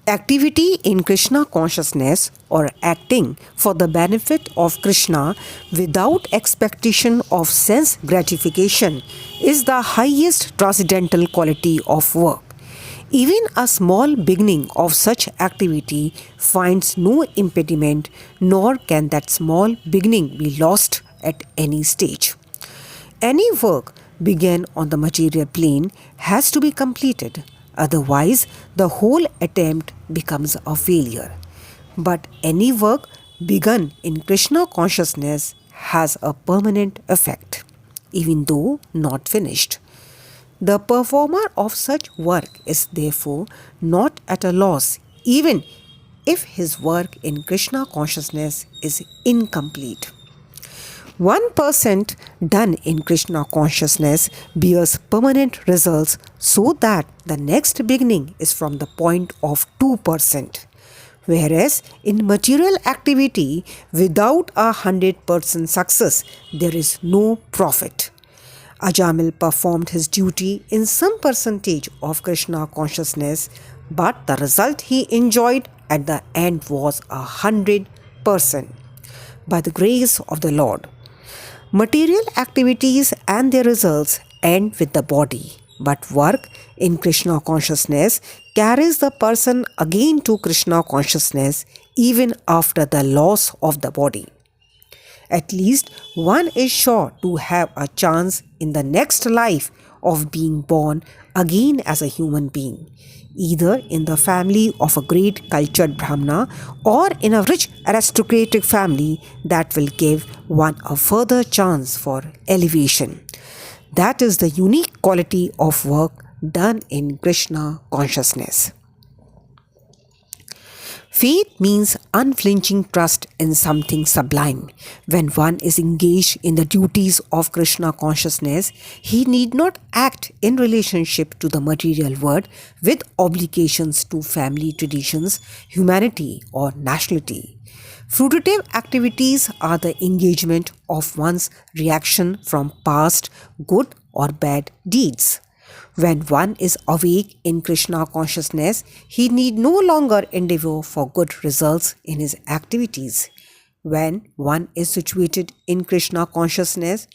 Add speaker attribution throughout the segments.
Speaker 1: Activity in Krishna consciousness or acting for the benefit of Krishna without expectation of sense gratification is the highest transcendental quality of work. Even a small beginning of such activity finds no impediment, nor can that small beginning be lost at any stage. Any work begun on the material plane has to be completed, otherwise, the whole attempt becomes a failure. But any work begun in Krishna consciousness has a permanent effect, even though not finished. The performer of such work is therefore not at a loss, even if his work in Krishna consciousness is incomplete. 1% done in Krishna consciousness bears permanent results, so that the next beginning is from the point of 2%. Whereas in material activity, without 100% success, there is no profit. Ajamil performed his duty in some percentage of Krishna consciousness, but the result he enjoyed at the end was 100% by the grace of the Lord. Material activities and their results end with the body, but work in Krishna consciousness carries the person again to Krishna consciousness even after the loss of the body. At least one is sure to have a chance in the next life of being born again as a human being, either in the family of a great cultured Brahmana or in a rich aristocratic family that will give one a further chance for elevation. That is the unique quality of work done in Krishna consciousness. Faith means unflinching trust in something sublime. When one is engaged in the duties of Krishna consciousness, he need not act in relationship to the material world with obligations to family traditions, humanity, or nationality. Fruitive activities are the engagement of one's reaction from past good or bad deeds. When one is awake in Krishna consciousness, he need no longer endeavor for good results in his activities. When one is situated in Krishna consciousness,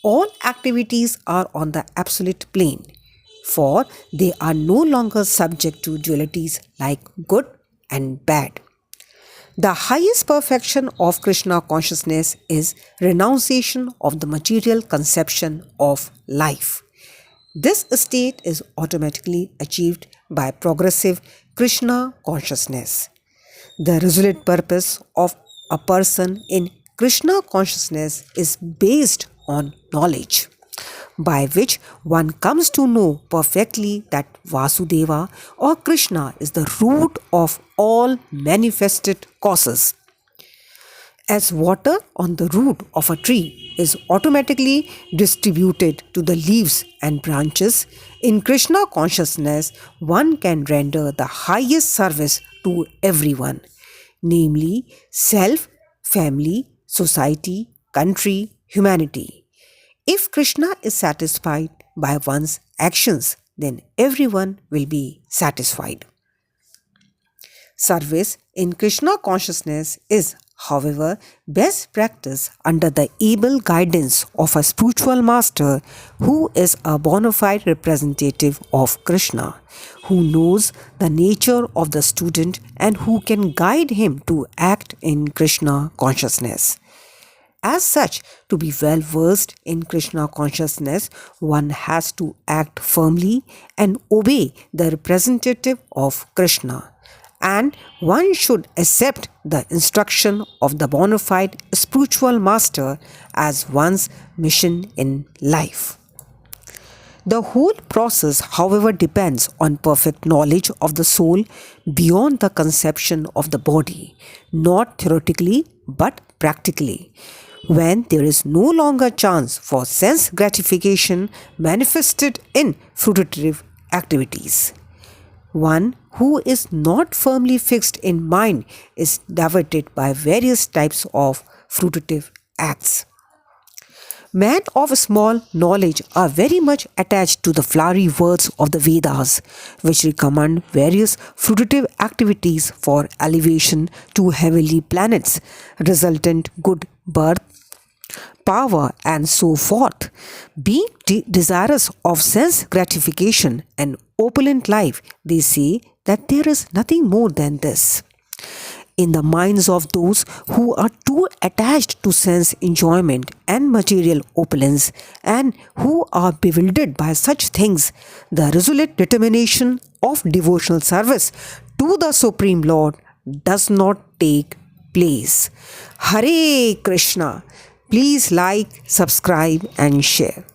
Speaker 1: all activities are on the absolute plane, for they are no longer subject to dualities like good and bad. The highest perfection of Krishna consciousness is renunciation of the material conception of life. This state is automatically achieved by progressive Krishna consciousness. The resolute purpose of a person in Krishna consciousness is based on knowledge, by which one comes to know perfectly that Vasudeva or Krishna is the root of all manifested causes. As water on the root of a tree is automatically distributed to the leaves and branches, in Krishna consciousness one can render the highest service to everyone, namely self, family, society, country, humanity. If Krishna is satisfied by one's actions, then everyone will be satisfied. Service in Krishna consciousness is, however, best practice under the able guidance of a spiritual master who is a bona fide representative of Krishna, who knows the nature of the student and who can guide him to act in Krishna consciousness. As such, to be well versed in Krishna consciousness, one has to act firmly and obey the representative of Krishna, and one should accept the instruction of the bona fide spiritual master as one's mission in life. The whole process, however, depends on perfect knowledge of the soul beyond the conception of the body, not theoretically but practically. When there is no longer chance for sense gratification manifested in fruitive activities. One who is not firmly fixed in mind is diverted by various types of fruitive acts. Men of small knowledge are very much attached to the flowery words of the Vedas, which recommend various fruitive activities for elevation to heavenly planets, resultant good birth, power, and so forth. Being desirous of sense gratification and opulent life, they say that there is nothing more than this. In the minds of those who are too attached to sense enjoyment and material opulence and who are bewildered by such things, the resolute determination of devotional service to the Supreme Lord does not take place. Hare Krishna. Please like, subscribe, and share.